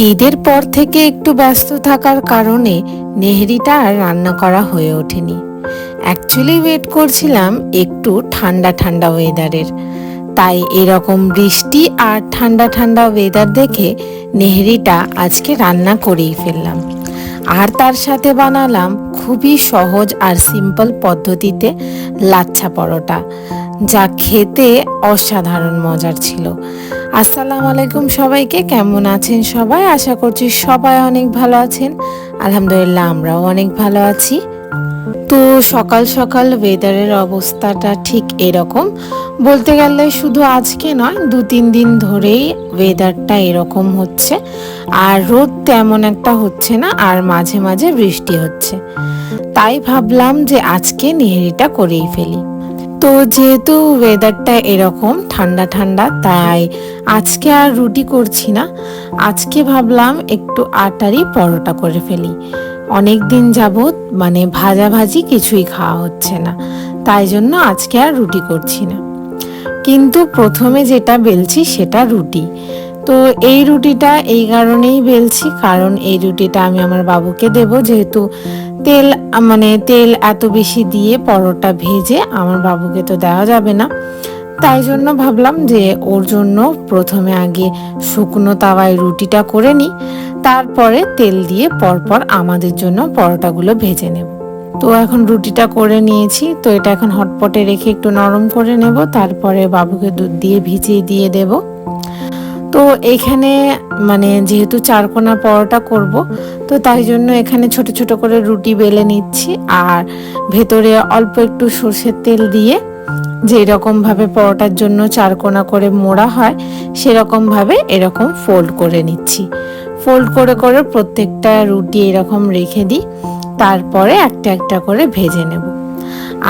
ঈদের পর থেকে একটু ব্যস্ত থাকার কারণে নেহরিটা আর রান্না করা হয়ে ওঠেনি। অ্যাকচুয়ালি ওয়েট করছিলাম একটু ঠান্ডা ঠান্ডা ওয়েদারের, তাই এরকম বৃষ্টি আর ঠান্ডা ঠান্ডা ওয়েদার দেখে নেহরিটা আজকে রান্না করেই ফেললাম। আর তার সাথে বানালাম খুবই সহজ আর সিম্পল পদ্ধতিতে লাচ্ছা পরোটা, যা খেতে অসাধারণ মজার ছিল। আসসালামু আলাইকুম সবাইকে, কেমন আছেন সবাই? আশা করছি সবাই অনেক ভালো আছেন। আলহামদুলিল্লাহ, আমরাও অনেক ভালো আছি। তো সকাল সকাল ওয়েদারের অবস্থাটা ঠিক এরকম, বলতে গেলে শুধু আজকে নয়, 2-3 দিন ধরেই ওয়েদারটা এরকম হচ্ছে। আর রোদ তেমন একটা হচ্ছে না, আর মাঝে মাঝে বৃষ্টি হচ্ছে। তাই ভাবলাম যে আজকে নেহরিটা করেই ফেলি। তো যেহেতু ওয়েদারটা এরকম ঠান্ডা ঠান্ডা, তাই আজকে আর রুটি করছি না। আজকে ভাবলাম একটু আটারই পরোটা করে ফেলি। অনেক দিন যাবত ভাজাভাজি কিছুই খাওয়া হচ্ছে না, তাই জন্য আজকে আর রুটি করছি না। কিন্তু প্রথমে যেটা বেলছি সেটা রুটি। তো এই রুটিটা এই কারণেই বেলছি, কারণ এই রুটিটা আমি আমার বাবুকে দেব। যেহেতু তেল এত বেশি দিয়ে পরোটা ভেজে আমার বাবুকে তো দেওয়া যাবে না, তাই জন্য ভাবলাম যে ওর জন্য প্রথমে আগে শুকনো তাওয়ায় রুটিটা করে নিই, তারপরে তেল দিয়ে পরপর আমাদের জন্য পরোটাগুলো ভেজে নেব। তো এখন রুটিটা করে নিয়েছি, তো এটা এখন হটপটে রেখে একটু নরম করে নেব, তারপরে বাবুকে দুধ দিয়ে ভিজিয়ে দিয়ে দেব। তো এখানে যেহেতু চারকোনা পরোটা করব, তো তাই জন্য এখানে ছোট ছোট করে রুটি বেলে নিচ্ছি, আর ভেতরে অল্প একটু সর্ষের তেল দিয়ে যেরকমভাবে পরোটার জন্য চারকোনা করে মোড়া হয় সেরকমভাবে এরকম ফোল্ড করে নিচ্ছি। ফোল্ড করে করে প্রত্যেকটা রুটি এরকম রেখে দিই, তারপরে একটা একটা করে ভেজে নেব।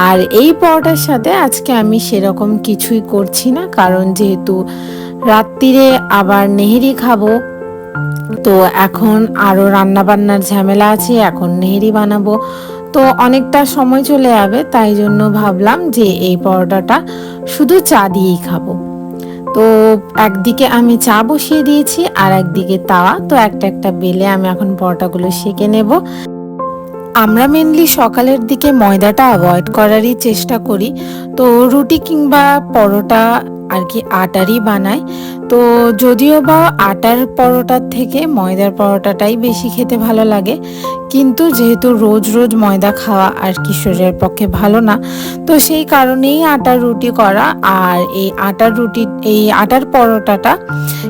আর এই পরোটার সাথে আজকে আমি সেরকম কিছুই করছি না, কারণ যেহেতু রাত্রিরে আবার নেহেরি খাবো, তো এখন আরও রান্নাবান্নার ঝামেলা আছে, এখন নেহেরি বানাবো, তো অনেকটা সময় চলে যাবে। তাই জন্য ভাবলাম যে এই পরোটাটা শুধু চা দিয়েই খাবো। তো একদিকে আমি চা বসিয়ে দিয়েছি, আর একদিকে তাওয়া। তো একটা একটা বেলে আমি এখন পরোটাগুলো সেঁকে নেব। আমরা মেনলি সকালের দিকে ময়দাটা অ্যাভয়েড করারই চেষ্টা করি, তো রুটি কিংবা পরোটা আর কি আটারই বানাই। তো যদিও বা আটার পরোটার থেকে ময়দার পরোটাটাই বেশি খেতে ভালো লাগে, কিন্তু যেহেতু রোজ রোজ ময়দা খাওয়া আর কি শরীরের পক্ষে ভালো না, তো সেই কারণেই আটার রুটি করা। আর এই আটার পরোটাটা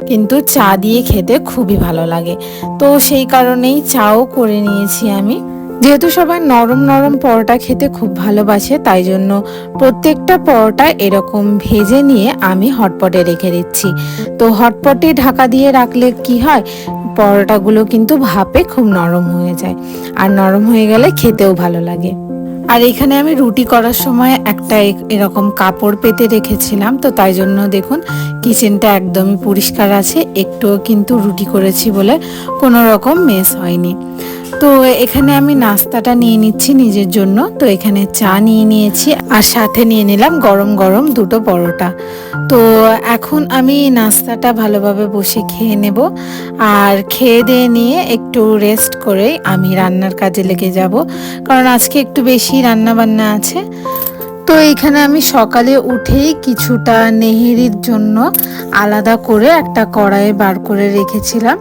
কিন্তু চা দিয়ে খেতে খুবই ভালো লাগে, তো সেই কারণেই চাও করে নিয়েছি আমি। যেহেতু সবাই নরম নরম পরোটা খেতে খুব ভালোবাসে, তাই জন্য প্রত্যেকটা পরোটা এরকম ভেজে নিয়ে আমি হটপটে রেখে দিচ্ছি। তো হটপটে ঢাকা দিয়ে রাখলে কি হয়, পরোটাগুলো কিন্তু ভাপে খুব নরম হয়ে যায়, আর নরম হয়ে গেলে খেতেও ভালো লাগে। আর এখানে আমি রুটি করার সময় একটা এরকম কাপড় পেতে রেখেছিলাম, তো তাই জন্য দেখুন কিচেনটা একদমই পরিষ্কার আছে, একটুও কিন্তু রুটি করেছি বলে কোনো রকম মেস হয়নি। তো এখানে আমি নাস্তাটা নিয়ে নিচ্ছি নিজের জন্য। তো এখানে চা নিয়ে নিয়েছি, আর সাথে নিয়ে নিলাম গরম গরম 2টো পরোটা। তো এখন আমি নাস্তাটা ভালোভাবে বসে খেয়ে নেব, আর খেয়ে দিয়ে নিয়ে একটু রেস্ট করে আমি রান্নার কাজে লেগে যাব, কারণ আজকে একটু বেশি রান্না বান্না আছে। তো এখানে আমি সকালে উঠেই কিছুটা নেহেরির জন্য আলাদা করে একটা কড়াইয়ে বার করে রেখেছিলাম,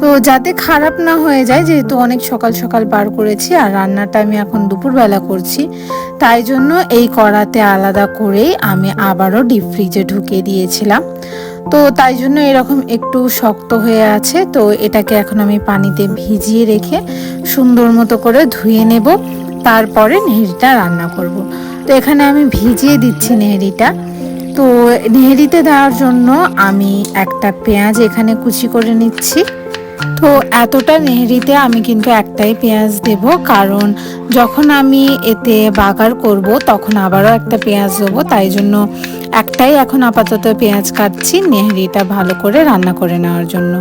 তো যাতে খারাপ না হয়ে যায়, যেহেতু অনেক সকাল সকাল বার করেছি আর রান্নাটা আমি এখন দুপুরবেলা করছি, তাই জন্য এই কড়াতে আলাদা করেই আমি আবারও ডিপ ফ্রিজে ঢুকিয়ে দিয়েছিলাম। তো তাই জন্য এরকম একটু শক্ত হয়ে আছে, তো এটাকে এখন আমি পানিতে ভিজিয়ে রেখে সুন্দর মতো করে ধুয়ে নেব, তারপরে নেহেরিটা রান্না করব। তো এখানে আমি ভিজিয়ে দিচ্ছি নেহেরিটা। তো নেহেরিতে দেওয়ার জন্য আমি একটা পেঁয়াজ এখানে কুচি করে নিচ্ছি। তো এতটা নেহেরিতে আমি কিন্তু একটাই পেঁয়াজ দেব, কারণ যখন আমি এতে বাগার করব তখন আবারও একটা পেঁয়াজ দেবো, তাই জন্য একটাই এখন আপাতত পেঁয়াজ কাটছি নেহেরিটা ভালো করে রান্না করে নেওয়ার জন্য।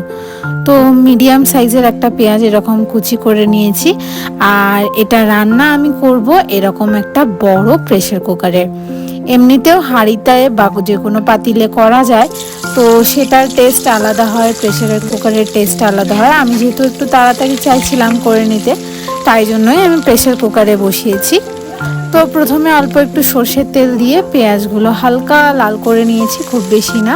তো মিডিয়াম সাইজের একটা পেঁয়াজ এরকম কুচি করে নিয়েছি, আর এটা রান্না আমি করব এরকম একটা বড় প্রেসার কুকারে। এমনিতেও হাঁড়িতে বা যে কোনো পাতিলে করা যায়, তো সেটার টেস্ট আলাদা হয়, প্রেসারের কুকারের টেস্ট আলাদা হয়। আমি যেহেতু একটু তাড়াতাড়ি চাইছিলাম করে নিতে, তাই জন্যই আমি প্রেসার কুকারে বসিয়েছি। তো প্রথমে অল্প একটু সর্ষের তেল দিয়ে পেঁয়াজগুলো হালকা লাল করে নিয়েছি, খুব বেশি না।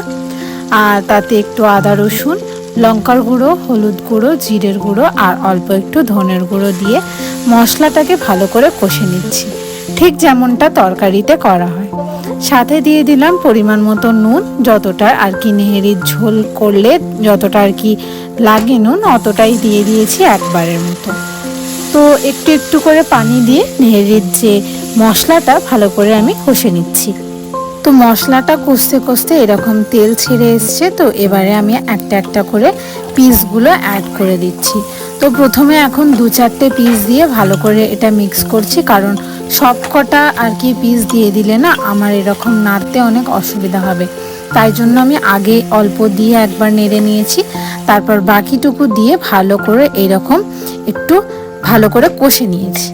আর তাতে একটু আদা রসুন, লঙ্কার গুঁড়ো, হলুদ গুঁড়ো, জিরের গুঁড়ো আর অল্প একটু ধনের গুঁড়ো দিয়ে মশলাটাকে ভালো করে কষে নিচ্ছি, ঠিক যেমনটা তরকারিতে করা হয়। সাথে দিয়ে দিলাম পরিমাণ মতো নুন, যতটা আর কি নেহেরির ঝোল করলে যতটা আর কি লাগে নুন, অতটাই দিয়ে দিয়েছি একবারের মতো। তো একটু একটু করে পানি দিয়ে নেহেরির যে মশলাটা ভালো করে আমি কষে নিচ্ছি। তো মশলাটা কষতে কষতে এরকম তেল ছেড়ে এসছে। তো এবারে আমি একটা একটা করে পিসগুলো অ্যাড করে দিচ্ছি। তো প্রথমে এখন 2-4টে পিস দিয়ে ভালো করে এটা মিক্স করছি, কারণ সব কটা আর কি পিস দিয়ে দিলে না আমার এরকম নাড়তে অনেক অসুবিধা হবে। তাই জন্য আমি আগে অল্প দিয়ে একবার নেড়ে নিয়েছি, তারপর বাকিটুকু দিয়ে ভালো করে এরকম একটু ভালো করে কষে নিয়েছি।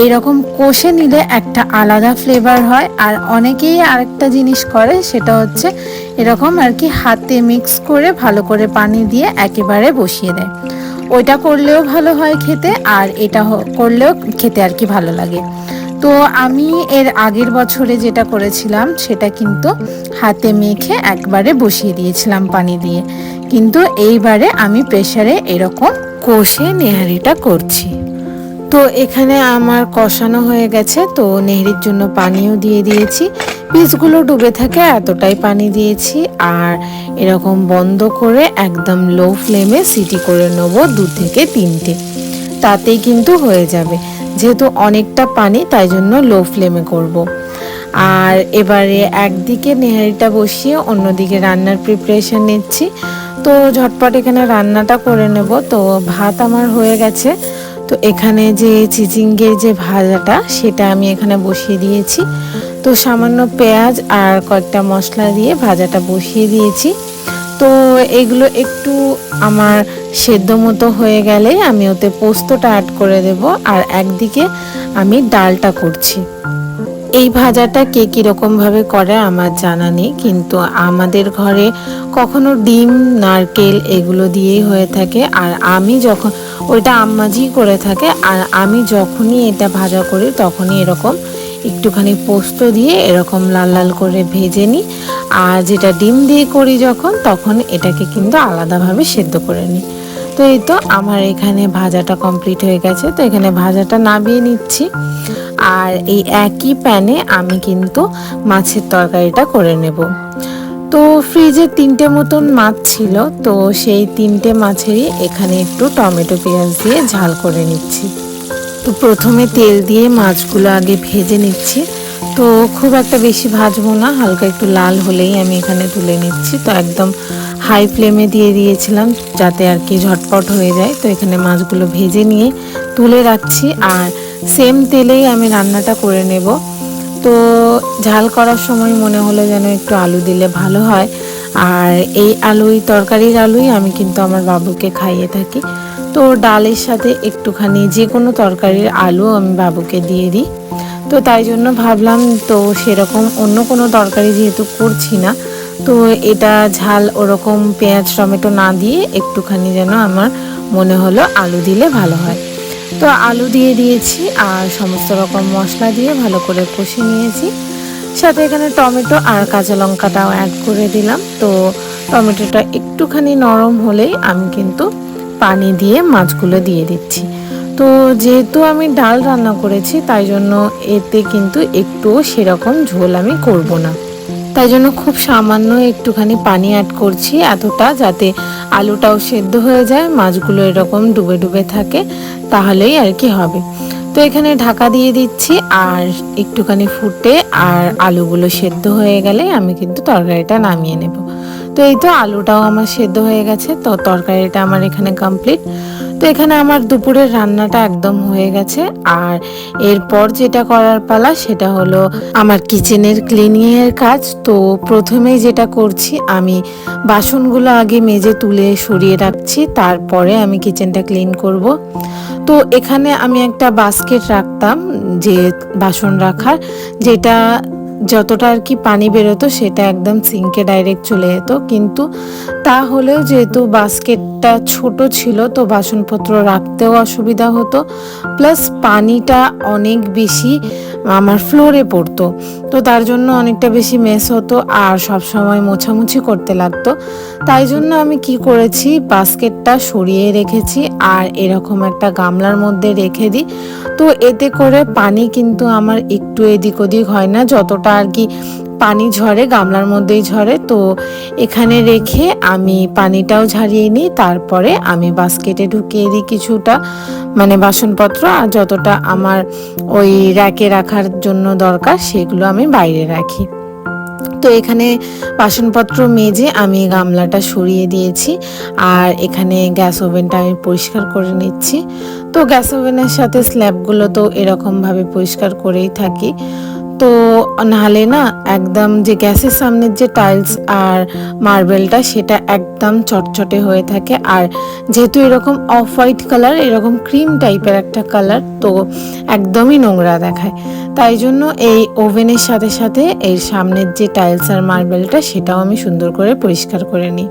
এইরকম কষে নিলে একটা আলাদা ফ্লেভার হয়। আর অনেকেই আরেকটা জিনিস করে, সেটা হচ্ছে এরকম আর কি হাতে মিক্স করে ভালো করে পানি দিয়ে একেবারে বসিয়ে দেয়। ওইটা করলেও ভালো হয় খেতে, আর এটা করলেও খেতে আর কি ভালো লাগে। তো আমি এর আগের বছরে যেটা করেছিলাম সেটা কিন্তু হাতে মেখে একবারে বসিয়ে দিয়েছিলাম পানি দিয়ে, কিন্তু এইবারে আমি প্রেসারে এরকম কষে নেহারিটা করছি। তো এখানে আমার কষানো হয়ে গেছে। তো নেহরির জন্য পানিও দিয়ে দিয়েছি, পিসগুলো ডুবে থাকে এতটাই পানি দিয়েছি। আর এরকম বন্ধ করে একদম লো ফ্লেমে সিটি করে নেব 2 থেকে 3টে, তাতেই কিন্তু হয়ে যাবে। যেহেতু অনেকটা পানি, তাই জন্য লো ফ্লেমে করব। আর এবারে একদিকে নেহারিটা বসিয়ে অন্যদিকে রান্নার প্রিপারেশন নিচ্ছি। তো ঝটপট এখানে রান্নাটা করে নেব। তো ভাত আমার হয়ে গেছে। তো এখানে যে চিচিঙ্গের যে ভাজাটা সেটা আমি এখানে বসিয়ে দিয়েছি। তো সামান্য পেঁয়াজ আর কয়েকটা মশলা দিয়ে ভাজাটা বসিয়ে দিয়েছি। তো এগুলো একটু আমার সেদ্ধ মতো হয়ে গেলে আমি ওতে পোস্তটা অ্যাড করে দেব। আর একদিকে আমি ডালটা করছি। এই ভাজাটা কে কীরকমভাবে করে আমার জানা নেই, কিন্তু আমাদের ঘরে কখনো ডিম, নারকেল এগুলো দিয়েই হয়ে থাকে। আর আমি যখন ওইটা আম্মাজি করে থাকে, আর আমি যখনই এটা ভাজা করি তখনই এরকম একটুখানি পোস্ত দিয়ে এরকম লাল লাল করে ভেজে নিই। আর যেটা ডিম দিয়ে করি যখন, তখন এটাকে কিন্তু আলাদাভাবে সেদ্ধ করে নিই। তো এই তো আমার এখানে ভাজাটা কমপ্লিট হয়ে গেছে। তো এখানে ভাজাটা নামিয়ে নিচ্ছি। আর এই একই প্যানে আমি কিন্তু মাছের তরকারিটা করে নেব। তো ফ্রিজে 3টে মতন মাছ ছিল। তো সেই 3টে মাছেরই এখানে একটু টমেটো পেঁয়াজ দিয়ে ঝাল করে নিচ্ছি। তো প্রথমে তেল দিয়ে মাছগুলো আগে ভেজে নিচ্ছি। তো খুব একটা বেশি ভাজবো না, হালকা একটু লাল হলেই আমি এখানে তুলে নিচ্ছি। তো একদম হাই ফ্লেমে দিয়ে দিয়েছিলাম যাতে আর কি ঝটপট হয়ে যায়। তো এখানে মাছগুলো ভেজে নিয়ে তুলে রাখছি। আর সেম তেলেই আমি রান্নাটা করে নেব। তো ঝাল করার সময় মনে হলো যেন একটু আলু দিলে ভালো হয়। আর এই তরকারির আলুই আমি কিন্তু আমার বাবুকে খাইয়ে থাকি। তো ডালের সাথে একটুখানি যে কোনো তরকারির আলু আমি বাবুকে দিয়ে দিই। তো তাই জন্য ভাবলাম, তো সেরকম অন্য কোনো তরকারি যেহেতু করছি না, তো এটা ঝাল ওরকম পেঁয়াজ টমেটো না দিয়ে একটুখানি যেন আমার মনে হলো আলু দিলে ভালো হয়। তো আলু দিয়ে দিয়েছি আর সমস্ত রকম মশলা দিয়ে ভালো করে কষে নিয়েছি। সাথে এখানে টমেটো আর কাঁচা লঙ্কাটাও অ্যাড করে দিলাম। তো টমেটোটা একটুখানি নরম হলেই আমি কিন্তু পানি দিয়ে মাছগুলো দিয়ে দিচ্ছি। তো যেহেতু আমি ডাল রান্না করেছি, তাই জন্য এতে কিন্তু একটুও সেরকম ঝোল আমি করব না। তাই জন্য খুব সামান্য একটুখানি পানি অ্যাড করছি, এতটা যাতে আলুটাও সেদ্ধ হয়ে যায়, মাছগুলো এরকম ডুবে ডুবে থাকে, তাহলেই আর কি হবে। তো এখানে ঢাকা দিয়ে দিচ্ছি। আর একটুখানি ফুটে আর আলুগুলো সেদ্ধ হয়ে গেলে আমি কিন্তু তরকারিটা নামিয়ে নেব। তো এই তো আলুটাও আমার সেদ্ধ হয়ে গেছে। তো তরকারিটা আমার এখানে কমপ্লিট। তো এখানে আমার দুপুরের রান্নাটা একদম হয়ে গেছে। আর এরপর যেটা করার পালা সেটা হলো আমার কিচেনের ক্লিনিংয়ের কাজ। তো প্রথমেই যেটা করছি, আমি বাসনগুলো আগে মেজে তুলে সরিয়ে রাখছি, তারপরে আমি কিচেনটা ক্লিন করব। তো এখানে আমি একটা বাস্কেট রাখতাম যে বাসন রাখার, যেটা যতটা আর কি পানি বেরোতো সেটা একদম সিঙ্কে ডাইরেক্ট চলে যেত, কিন্তু তাহলেও যেহেতু বাস্কেটটা ছোট ছিল তো বাসনপত্র রাখতেও অসুবিধা হতো, প্লাস পানিটা অনেক বেশি আমার ফ্লোরে পড়তো, তো তার জন্য অনেকটা বেশি মেস হতো আর সব সময় মোছামুছি করতে লাগতো। তাই জন্য আমি কি করেছি, বাস্কেটটা সরিয়ে রেখেছি আর এরকম একটা গামলার মধ্যে রেখে দিই। তো এতে করে পানি কিন্তু আমার একটু এদিক ওদিক হয় না, যতটা আর কি পানি ঝরে গামলার মধ্যেই ঝরে। তো এখানে রেখে আমি পানিটাও ঝারিয়ে নিই, তারপরে আমি বাস্কেটে ঢুকিয়ে দিই কিছুটা মানে বাসনপত্র, আর যতটা আমার ওই র্যাকে রাখার জন্য দরকার সেগুলো আমি বাইরে রাখি। তো এখানে বাসনপত্র মেজে আমি গামলাটা সরিয়ে দিয়েছি আর এখানে গ্যাস ওভেনটা আমি পরিষ্কার করে নিচ্ছি। তো গ্যাস ওভেনের সাথে স্ল্যাবগুলো তো এরকমভাবে পরিষ্কার করেই থাকি, তো নাহলে না একদম যে গ্যাসের সামনের যে টাইলস আর মার্বেলটা সেটা একদম চটচটে হয়ে থাকে, আর যেহেতু এরকম অফ হোয়াইট কালার, এরকম ক্রিম টাইপের একটা কালার, তো একদমই নোংরা দেখায়। তাই জন্য এই ওভেনের সাথে সাথে এর সামনের যে টাইলস আর মার্বেলটা সেটাও আমি সুন্দর করে পরিষ্কার করে নিই।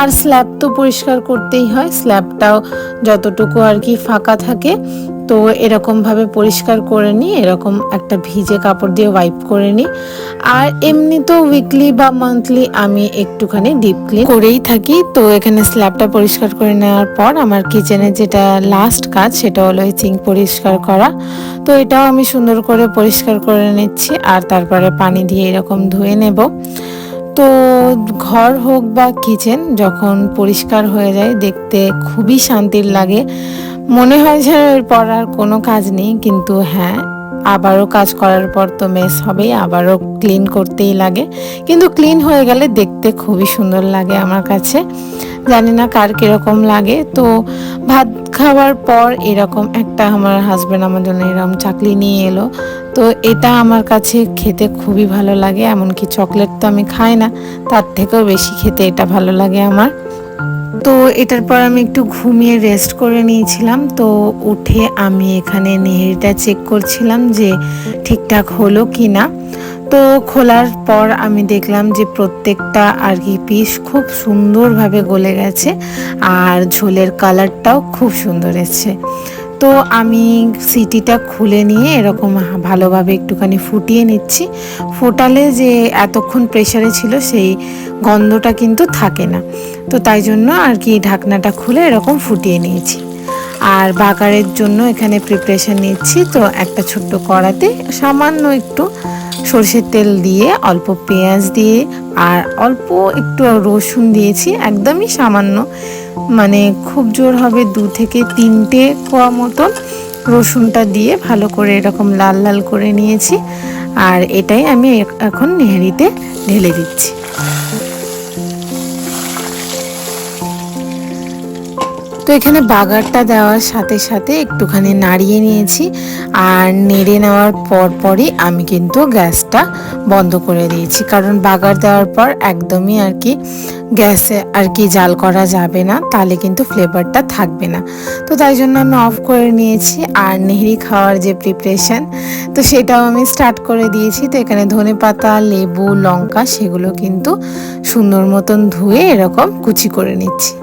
আর স্ল্যাব তো পরিষ্কার করতেই হয়, স্ল্যাবটাও যতটুকু আর কি ফাঁকা থাকে তো এরকমভাবে পরিষ্কার করে নিই, এরকম একটা ভিজে কাপড় দিয়ে ওয়াইপ করে নিই। আর এমনি তো উইকলি বা মান্থলি আমি একটুখানি ডিপ ক্লিন করেই থাকি। তো এখানে স্ল্যাবটা পরিষ্কার করে নেওয়ার পর আমার কিচেনে যেটা লাস্ট কাজ সেটা হলো সিঙ্ক পরিষ্কার করা। তো এটাও আমি সুন্দর করে পরিষ্কার করে নিচ্ছি আর তারপরে পানি দিয়ে এরকম ধুয়ে নেব। তো ঘর হোক বা কিচেন যখন পরিষ্কার হয়ে যায় দেখতে খুবই শান্তির লাগে, মনে হয় যে এরপর আর কোনো কাজ নেই, কিন্তু হ্যাঁ আবারও কাজ করার পর তো মেস হবেই, আবারও ক্লিন করতেই লাগে, কিন্তু ক্লিন হয়ে গেলে দেখতে খুবই সুন্দর লাগে আমার কাছে। জানি না কার কীরকম লাগে। তো ভাত খাওয়ার পর এরকম একটা আমার হাজব্যান্ড আমার জন্য এরকম চাকলি নিয়ে এলো, তো এটা আমার কাছে খেতে খুবই ভালো লাগে, এমনকি চকলেট তো আমি খাই না, তার থেকেও বেশি খেতে এটা ভালো লাগে আমার। তো এটার পর আমি একটু ঘুমিয়ে রেস্ট করে নিয়েছিলাম। তো উঠে আমি এখানে নেহেরিটা চেক করছিলাম যে ঠিকঠাক হলো কি না। তো খোলার পর আমি দেখলাম যে প্রত্যেকটা আর কি পিস খুব সুন্দরভাবে গলে গেছে আর ঝোলের কালারটাও খুব সুন্দর এসেছে। তো আমি সিটিটা খুলে নিয়ে এরকম ভালোভাবে একটুখানি ফুটিয়ে নিচ্ছি। ফোটালে যে এতক্ষণ প্রেসারে ছিল সেই গন্ধটা কিন্তু থাকে না, তো তাই জন্য আর কি ঢাকনাটা খুলে এরকম ফুটিয়ে নিয়েছি। আর বাগারের জন্য এখানে প্রিপারেশন নিচ্ছি। তো একটা ছোট্ট কড়াতে সামান্য একটু সরষের তেল দিয়ে অল্প পেঁয়াজ দিয়ে আর অল্প একটু রসুন দিয়েছি, একদমই সামান্য, মানে খুব জোর হবে 2 থেকে 3টে কোয়া মতন রসুনটা দিয়ে ভালো করে এরকম লাল লাল করে নিয়েছি। আর এটাই আমি এখন নেহারিতে ঢেলে দিচ্ছি। তো এখানে বাগারটা দেওয়ার সাথে সাথে একটুখানি নাড়িয়ে নিয়েছি আর নেড়ে নেওয়ার পরই আমি কিন্তু গ্যাসটা বন্ধ করে দিয়েছি, কারণ বাগার দেওয়ার পর একদমই আর কি গ্যাসে আর কি জাল করা যাবে না, তাহলে কিন্তু ফ্লেভারটা থাকবে না। তো তাই জন্য আমি অফ করে নিয়েছি। আর নেহরি খাওয়ার যে প্রিপারেশন তো সেটাও আমি স্টার্ট করে দিয়েছি। তো এখানে ধনেপাতা, লেবু, লঙ্কা সেগুলো কিন্তু সুন্দর মতন ধুয়ে এরকম কুচি করে নিচ্ছি।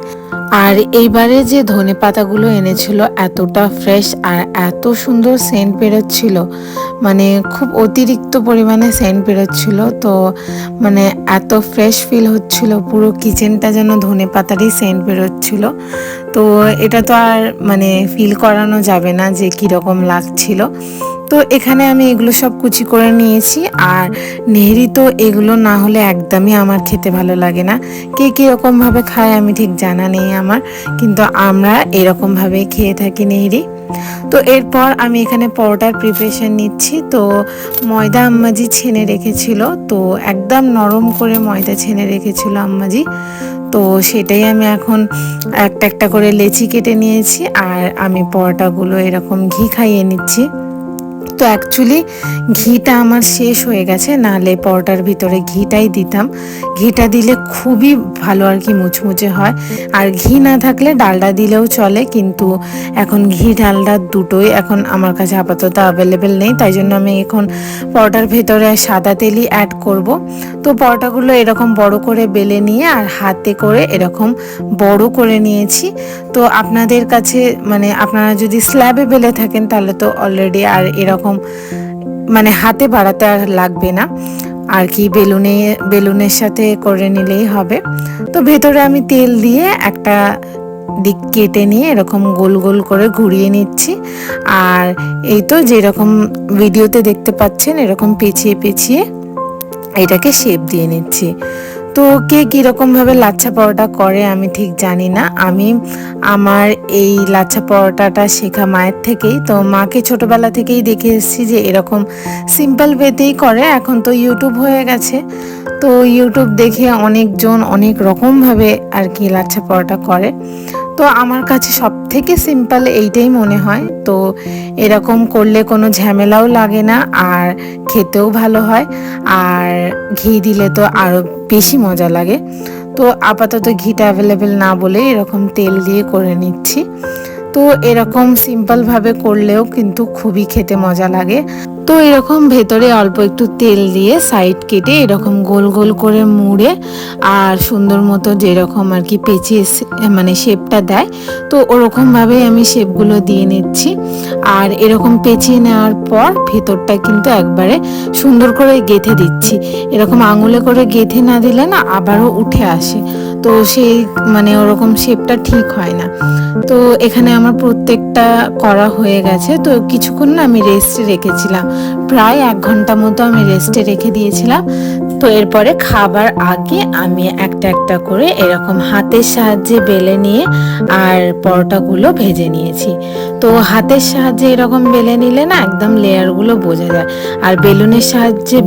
আর এইবারে যে ধনে পাতাগুলো এনেছিল এতটা ফ্রেশ আর এত সুন্দর সেন্ট বেরোচ্ছিল, মানে খুব অতিরিক্ত পরিমাণে সেন্ট বেরোচ্ছিল। তো মানে এত ফ্রেশ ফিল হচ্ছিল, পুরো কিচেনটা যেন ধনে পাতারই সেন্ট বেরোচ্ছিল। তো এটা তো আর মানে ফিল করানো যাবে না যে কীরকম লাগছিল। তো এখানে আমি এগুলো সব কুচি করে নিয়েছি। আর নেহরি তো এগুলো না হলে একদমই আমার খেতে ভালো লাগে না। কে কীরকমভাবে খায় আমি ঠিক জানা নেই আমার, কিন্তু আমরা এরকমভাবেই খেয়ে থাকি নেহরি। তো এরপর আমি এখানে পরোটার প্রিপারেশন নিচ্ছি। তো ময়দা আম্মাজি ছেনে রেখেছিল, তো একদম নরম করে ময়দা ছেনে রেখেছিল আম্মাজি। তো সেটাই আমি এখন একটা একটা করে লেচি কেটে নিয়েছি আর আমি পরোটাগুলো এরকম ঘি খাইয়ে নিচ্ছি। তো অ্যাকচুয়ালি ঘিটা আমার শেষ হয়ে গেছে, নাহলে পরোটার ভিতরে ঘিটাই দিতাম। ঘিটা দিলে খুবই ভালো আর কি, মুচমুচে হয়। আর ঘি না থাকলে ডালডা দিলেও চলে, কিন্তু এখন ঘি ডালডা দুটোই এখন আমার কাছে আপাতত অ্যাভেলেবেল নেই, তাই জন্য আমি এখন পরোটার ভেতরে সাদা তেলই অ্যাড করব। তো পরোটাগুলো এরকম বড় করে বেলে নিয়ে আর হাতে করে এরকম বড় করে নিয়েছি। তো আপনাদের কাছে মানে আপনারা যদি স্ল্যাবে বেলে থাকেন তাহলে তো অলরেডি আর এরকম মানে হাতে বাড়াতে আর লাগবে না আর কি, বেলুনের সাথে করে নিলেই হবে। তো ভেতরে আমি তেল দিয়ে একটা দিক কেটে নিয়ে এরকম গোল গোল করে ঘুরিয়ে নিচ্ছি। আর এই তো যেরকম ভিডিওতে দেখতে পাচ্ছেন এরকম পেঁচিয়ে পেঁচিয়ে এটাকে শেপ দিয়ে নিচ্ছি। তো কে কীরকমভাবে লাচ্ছা পরোটা করে আমি ঠিক জানি না। আমি আমার এই লাচ্ছা পরোটাটা শেখা মায়ের থেকেই। তো মাকে ছোটোবেলা থেকেই দেখে এসেছি যে এরকম সিম্পল ওয়েতেই করে। এখন তো ইউটিউব হয়ে গেছে, তো ইউটিউব দেখে অনেকজন অনেক রকমভাবে আর কি লাচ্ছা পরোটা করে। তো আমার কাছে সব থেকে সিম্পল এইটাই মনে হয়। তো এরকম করলে কোনো ঝামেলাও লাগে না, আর খেতেও ভালো হয়, আর ঘি দিলে তো আরও বেশি মজা লাগে। তো আপাতত ঘিটা অ্যাভেলেবেল না বলে এরকম তেল দিয়ে করে নিচ্ছি। তো এরকম সিম্পলভাবে করলেও কিন্তু খুবই খেতে মজা লাগে। তো এরকম ভেতরে অল্প একটু তেল দিয়ে সাইড কেটে এরকম গোল গোল করে মুড়ে আর সুন্দর মতো যেরকম আর কি পেঁচিয়ে মানে শেপটা দেয়, তো ওরকমভাবে আমি শেপগুলো দিয়ে নিচ্ছি। আর এরকম পেঁচিয়ে নেওয়ার পর ভেতরটা কিন্তু একবারে সুন্দর করে গেঁথে দিচ্ছি। এরকম আঙুলে করে গেঁথে না দিলে না আবারও উঠে আসে, তো সেই মানে ওরকম শেপটা ঠিক হয় না। তো এখানে আমার প্রত্যেকটা করা হয়ে গেছে। তো কিছুক্ষণ না আমি রেস্টে রেখেছিলাম, প্রায় 1 ঘন্টা মতো আমি রেস্টে রেখে দিয়েছিলাম। তো এরপরে খাবার আগে আমি একটা একটা করে এরকম হাতের সাহায্যে বেলে নিয়ে আর পরোটাগুলো ভেজে নিয়েছি। তো হাতের সাহায্যে এরকম বেলে নিলে না একদম লেয়ারগুলো বোঝা যায়, আর বেলুনের সাহায্যে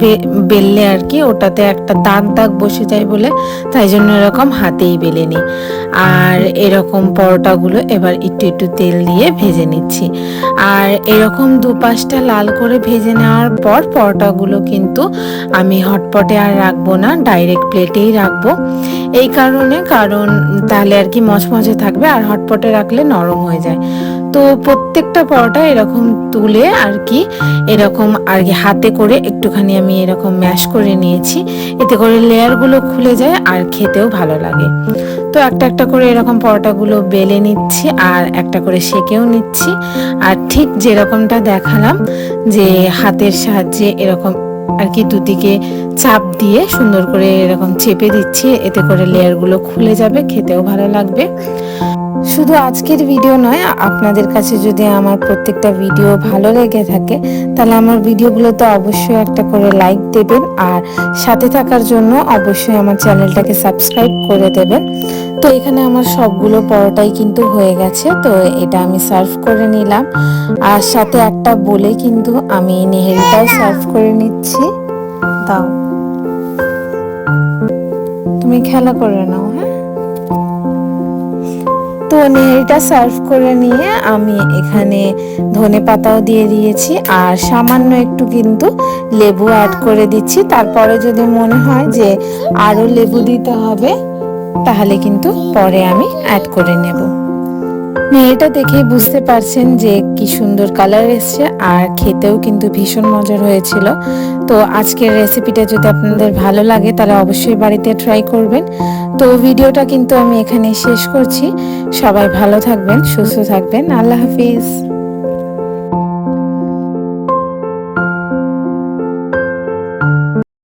বেললে আর কি ওটাতে একটা দাগ দাগ বসে যায় বলে তাই জন্য এরকম হাতেই বেলে নিই। আর এরকম পরোটাগুলো এবার একটু একটু তেল দিয়ে ভেজে নিচ্ছি। আর এরকম দুপাশটা লাল করে ভেজে নেওয়ার পর পরোটাগুলো কিন্তু আমি হটপটে আর রাখবো না, ডাইরেক্ট প্লেটেই রাখবো। এই কারণ তাহলে আর কি মচমচে থাকবে, আর হটপটে রাখলে নরম হয়ে যায়। তো প্রত্যেকটা পরোটা এরকম তুলে আর কি এরকম আর কি হাতে করে একটুখানি আমি এরকম ম্যাশ করে নিয়েছি, এতে করে লেয়ারগুলো খুলে যায় আর খেতেও ভালো লাগে। তো একটা একটা করে এরকম পরোটাগুলো বেলে নিচ্ছি আর একটা করে সেকেও নিচ্ছি। আর ঠিক যেরকমটা দেখালাম যে হাতের সাহায্যে এরকম আর কি দুদিকে চাপ দিয়ে সুন্দর করে এরকম চেপে দিচ্ছি, এতে করে লেয়ারগুলো খুলে যাবে, খেতেও ভালো লাগবে। শুধু আজকের ভিডিও নয়, আপনাদের কাছে যদি আমার প্রত্যেকটা ভিডিও ভালো লেগে থাকে তাহলে আমার ভিডিওগুলোতে অবশ্যই একটা করে লাইক দেবেন, আর সাথে থাকার জন্য অবশ্যই আমার চ্যানেলটাকে সাবস্ক্রাইব করে দেবেন। তো এখানে আমার সবগুলো পরোটাই কিন্তু হয়ে গেছে। তো এটা আমি সার্ভ করে নিলাম, আর সাথে একটা বলে কিন্তু আমি নেহেরিটাও সার্ভ করে নিচ্ছি। দাও, তুমি খেলা করে নাও। হ্যাঁ, তো নেহেরিটা সার্ভ করে নিয়ে আমি এখানে ধনে পাতাও দিয়ে দিয়েছি, আর সামান্য একটু কিন্তু লেবু অ্যাড করে দিচ্ছি। তারপরে যদি মনে হয় যে আরও লেবু দিতে হবে তাহলে কিন্তু পরে আমি অ্যাড করে নেব। এটা দেখেই বুঝতে পারছেন যে কি সুন্দর কালার এসছে, আর খেতেও কিন্তু ভীষণ মজার হয়েছিল। তো আজকের রেসিপিটা যদি আপনাদের ভালো লাগে তাহলে অবশ্যই বাড়িতে ট্রাই করবেন। তো ভিডিওটা কিন্তু আমি এখানে শেষ করছি। সবাই ভালো থাকবেন, সুস্থ থাকবেন। আল্লাহ হাফিজ।